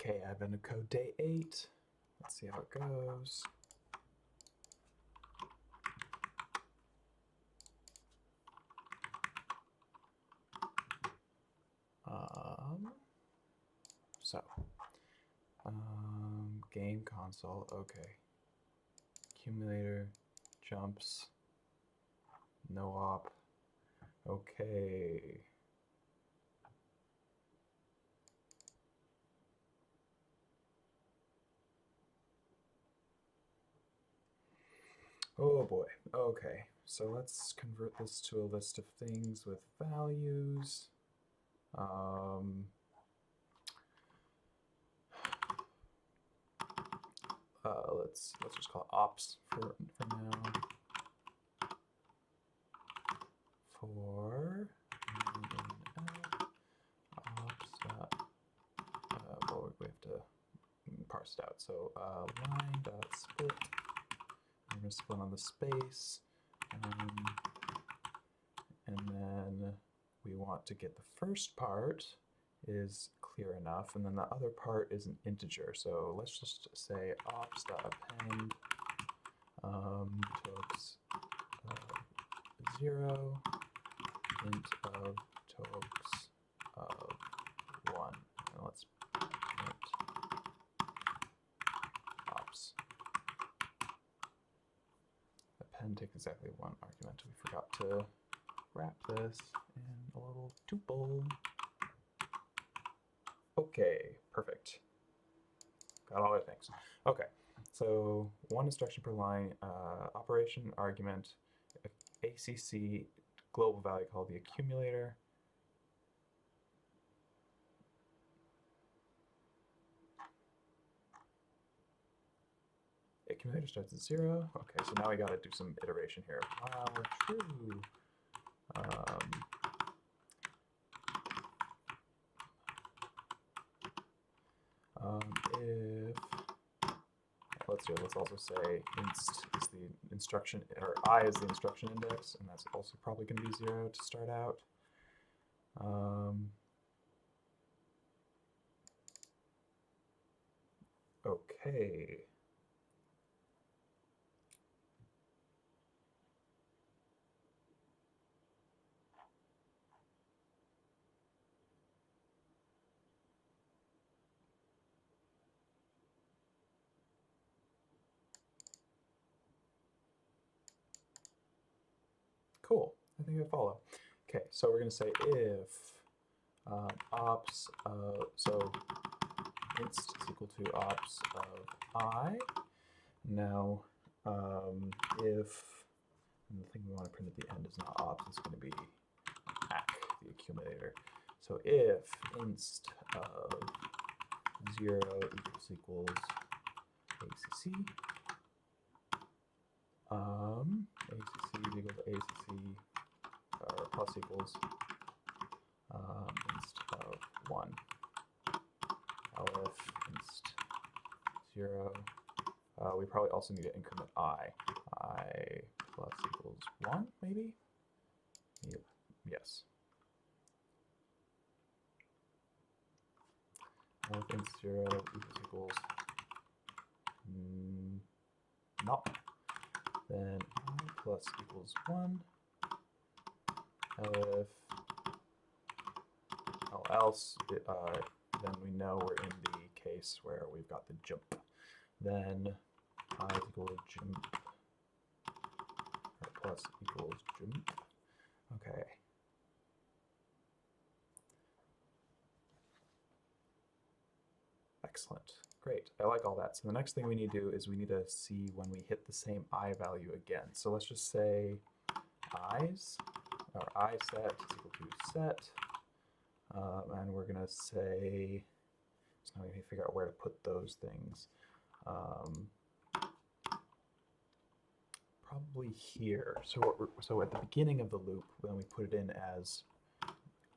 Okay, advent of code day 8. Let's see how it goes. Game console, okay. Accumulator, jumps, no op, okay. Oh boy, okay. So let's convert this to a list of things with values. Let's just call it ops for now. For ops well, we have to parse it out. So line dot split. We're going to split on the space, and then we want to get the first part is clear enough, and then the other part is an integer. So let's just say ops.append togs 0 int of togs of 1. And let's print ops. Append takes exactly 1 argument. We forgot to wrap this in a little tuple. Okay, perfect. Got all our things. Okay, so 1 instruction per line, operation argument, ACC global value called the accumulator. Accumulator starts at 0. Okay, so now we got to do some iteration here. While true. If let's also say inst is the instruction, or I is the instruction index, and that's also probably going to be 0 to start out. Okay. Cool, I think I follow. Okay, so we're going to say if ops, so inst is equal to ops of I. Now, if, and the thing we want to print at the end is not ops, it's going to be ACK, the accumulator. So if inst of 0 equals ACC, ACC is equal to ACC, or plus equals inst of 1. Elif inst 0. We probably also need to increment I plus equals 1, maybe? Yep. Yes. Elif inst 0 equals not. Then I plus equals 1. Elif, else, then we know we're in the case where we've got the jump. Then I is equal to jump, or plus equals jump. Okay. Excellent. Great. I like all that. So the next thing we need to do is we need to see when we hit the same I value again. So let's just say i's, or I set is equal to set. And we're going to say, so now we need to figure out where to put those things. Probably here. So at the beginning of the loop, then we put it in as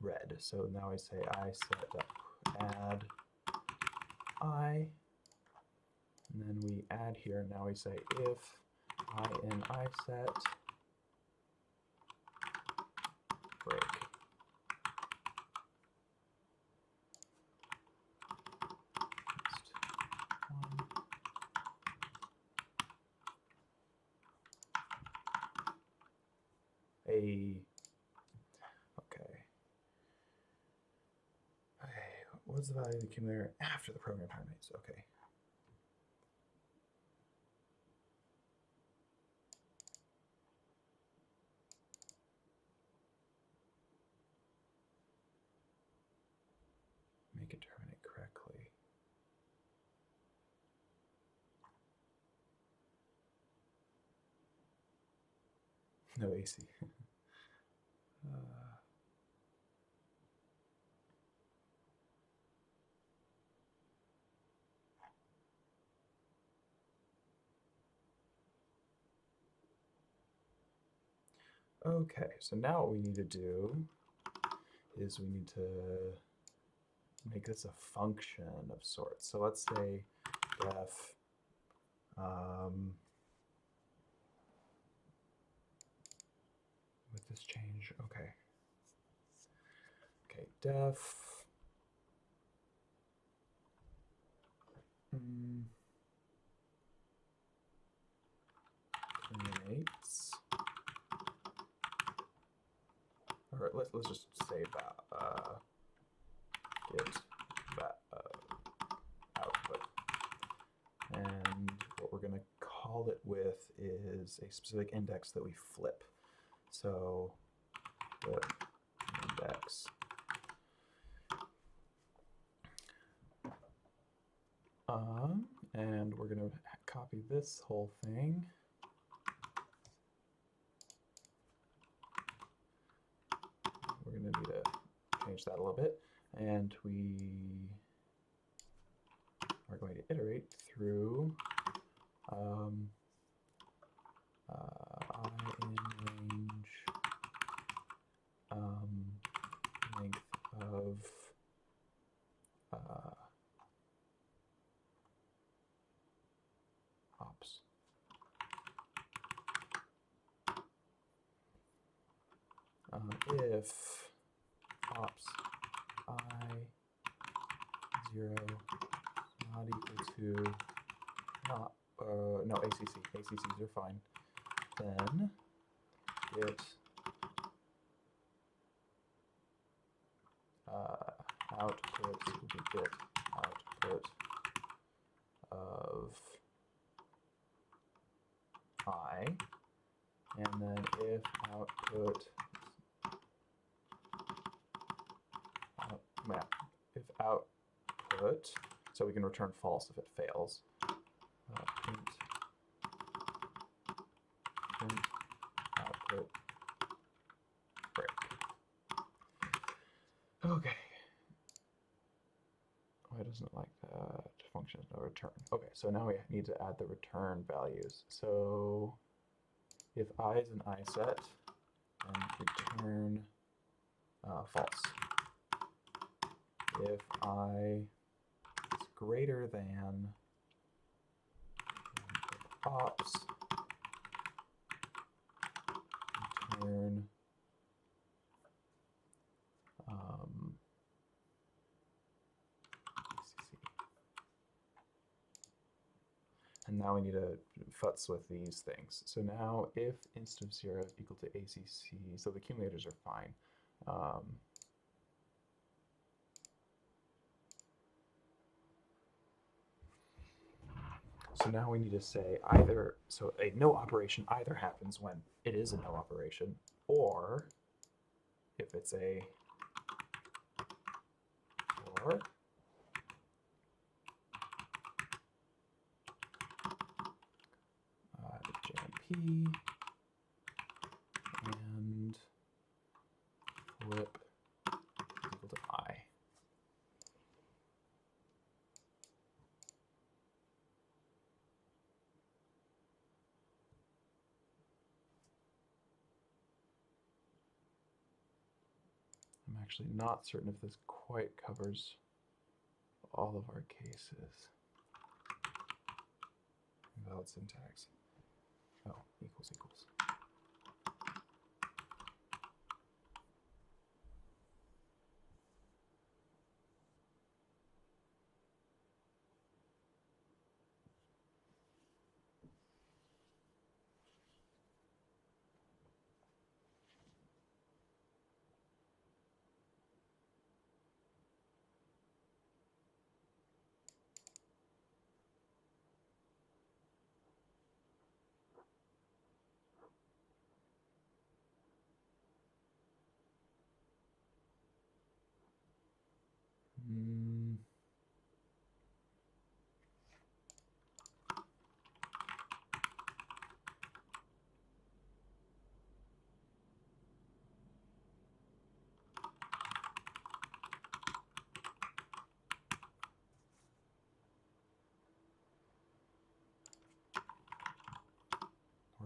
red. So now I say I set add I, and then we add here. Now we say if I in I set break. a, okay. What's the value of the accumulator after the program terminates? Okay. Make it terminate correctly. No AC. Okay, so now what we need to do is we need to make this a function of sorts. So let's say def with this change, okay. Okay, def terminates, or let's just say that get that output, and what we're going to call it with is a specific index that we flip. So flip index. And we're going to copy this whole thing. We're going to need to change that a little bit. And we are going to iterate through I in range length of ops. If ops I 0 not equal to not no ACCs are fine, then get output will be get output of I, and then if output if output, so we can return false if it fails. Print output break. Okay. Why doesn't it like that? Function is no return. Okay, so now we need to add the return values. So if I is an I set, and return false. If I is greater than ops, return and now we need to futz with these things. So now if inst of 0 is equal to ACC, so the accumulators are fine. So now we need to say either, so a no operation either happens when it is a no operation, or if it's a, or JMP and flip equal to I. I'm actually not certain if this quite covers all of our cases. Invalid syntax. Oh, equals equals.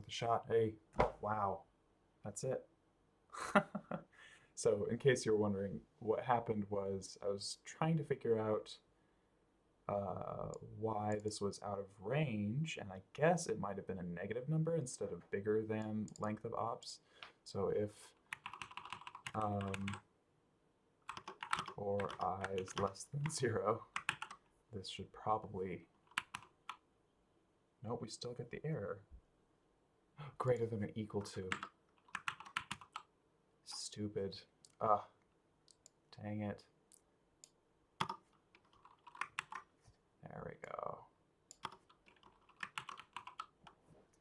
a shot. Hey, wow, that's it. So in case you're wondering, what happened was I was trying to figure out why this was out of range, and I guess it might have been a negative number instead of bigger than length of ops. So if or I is less than 0, this should probably... Nope, we still get the error. Greater than or equal to. Stupid. Ah, dang it. There we go.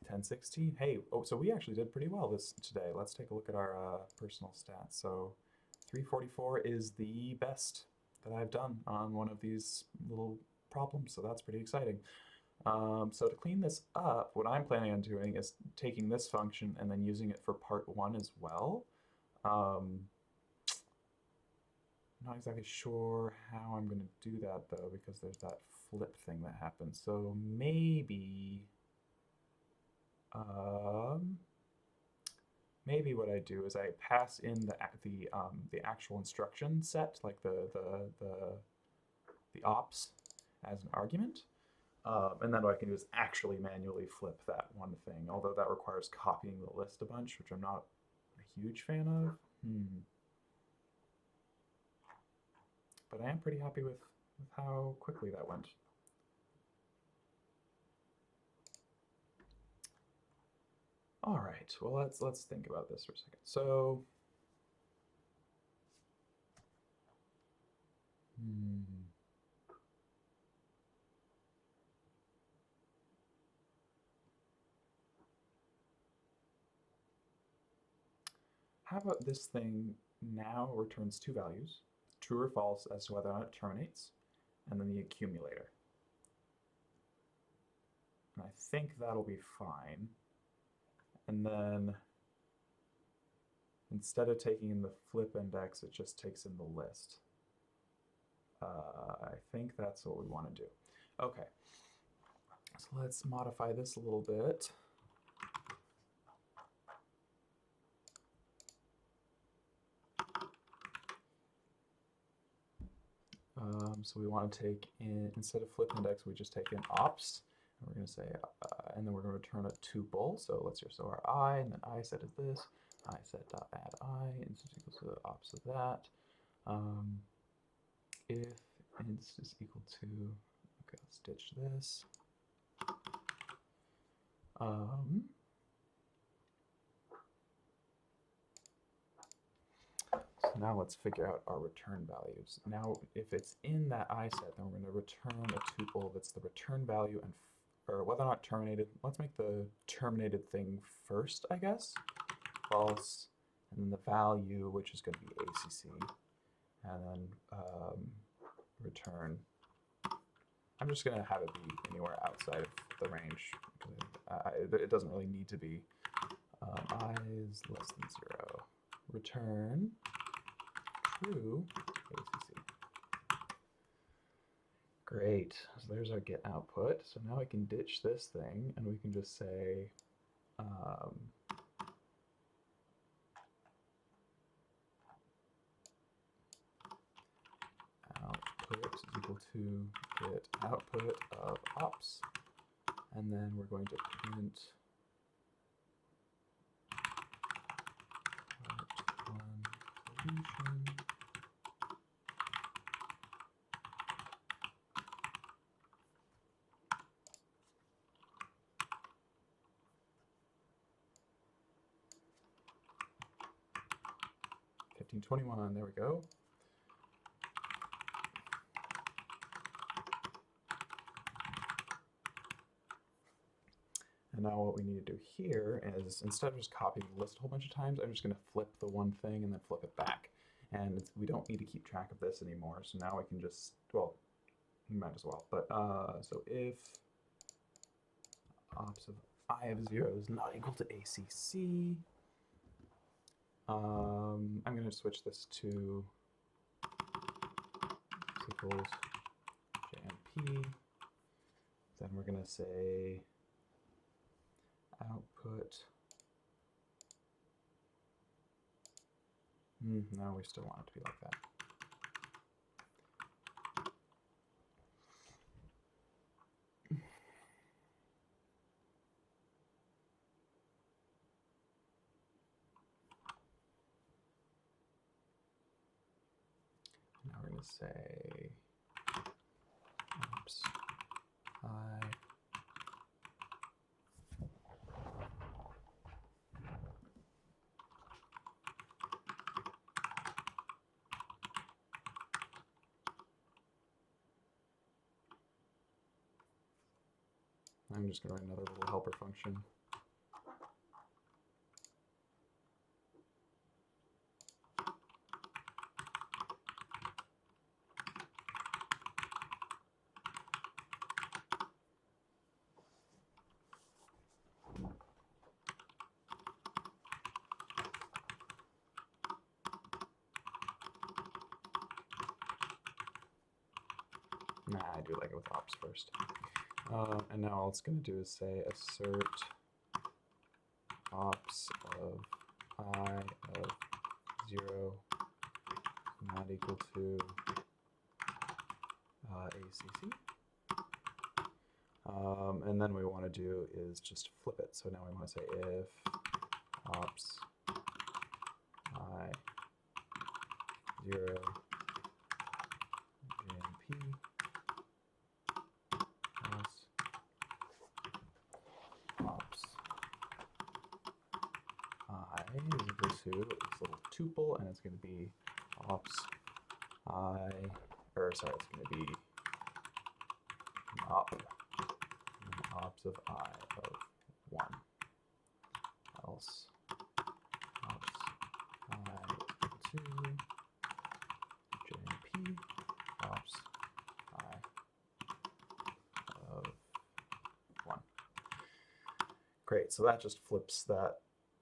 1016. Hey, oh, so we actually did pretty well today. Let's take a look at our personal stats. So 344 is the best that I've done on one of these little problems, so that's pretty exciting. So to clean this up, what I'm planning on doing is taking this function and then using it for part 1 as well. I'm not exactly sure how I'm going to do that, though, because there's that flip thing that happens. So maybe what I do is I pass in the actual instruction set, like the ops, as an argument, and then what I can do is actually manually flip that one thing. Although that requires copying the list a bunch, which I'm not a huge fan of. But I am pretty happy with how quickly that went. All right, well, let's think about this for a second. So, how about this thing now returns 2 values, true or false as to whether or not it terminates, and then the accumulator. And I think that'll be fine. And then instead of taking in the flip index, it just takes in the list. I think that's what we want to do. Okay, so let's modify this a little bit. So we want to take in, instead of flip index, we just take in ops. And we're going to say, and then we're going to return a tuple. So let's just, so our I, and then I set is this. I set dot add I, inst is equal to the ops of that. If inst is equal to, okay, let's ditch this. So now let's figure out our return values. Now, if it's in that I set, then we're going to return a tuple that's the return value and or whether or not terminated. Let's make the terminated thing first, I guess. False, and then the value, which is going to be ACC, and then return. I'm just going to have it be anywhere outside of the range. It doesn't really need to be. I is less than 0. Return true ACC. Great. So there's our get output. So now I can ditch this thing, and we can just say output is equal to get output of ops, and then we're going to print part 1 solution. $15.21, there we go. And now what we need to do here is, instead of just copying the list a whole bunch of times, I'm just going to flip the one thing and then flip it back. And we don't need to keep track of this anymore, so now I can just, well, we might as well. But so if ops of I of 0 is not equal to ACC, I'm going to switch this to equals JMP. Then we're going to say output. No, we still want it to be like that. Now we're going to say ops I. I'm just going to write another little helper function. Nah, I do like it with ops first. And now all it's going to do is say assert ops of I of 0 not equal to ACC. And then what we want to do is just flip it. So now we want to say if ops I 0 JMP else ops I is equal to this little tuple, and it's going to be ops I, or sorry, it's going to be op, ops of I of 1, else ops I equal to JMP ops I of 1. Great, so that just flips that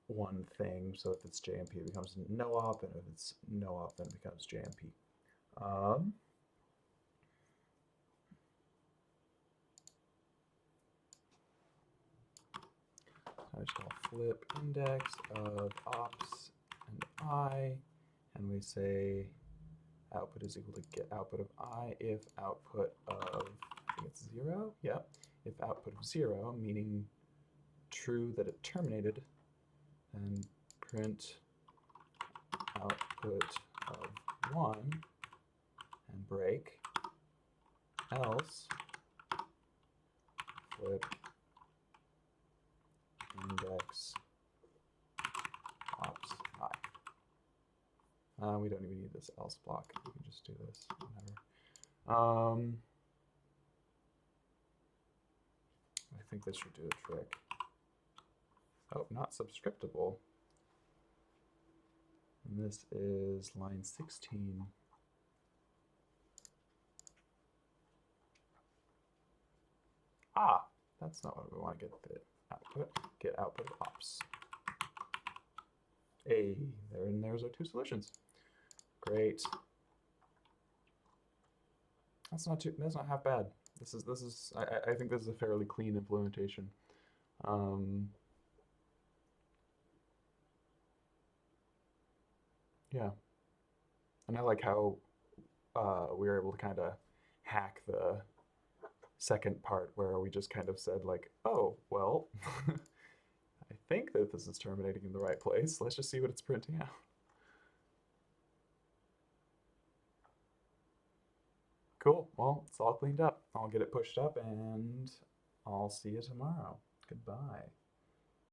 one thing. So if it's JMP, it becomes no op, and if it's no op, then it becomes JMP. I just call flip index of ops and I, and we say output is equal to get output of I if output of, I think it's 0, yep. If output of 0, meaning true that it terminated, and print output of 1 and break, else flip index ops I. We don't even need this else block. We can just do this whenever. I think this should do the trick. Oh, not subscriptable. And this is line 16. Ah, that's not what we want to get the output. Get output of ops. Hey, there's our 2 solutions. Great. That's not half bad. I think this is a fairly clean implementation. Yeah. And I like how we were able to kind of hack the second part where we just kind of said like, oh, well, I think that this is terminating in the right place. Let's just see what it's printing out. Cool. Well, it's all cleaned up. I'll get it pushed up, and I'll see you tomorrow. Goodbye.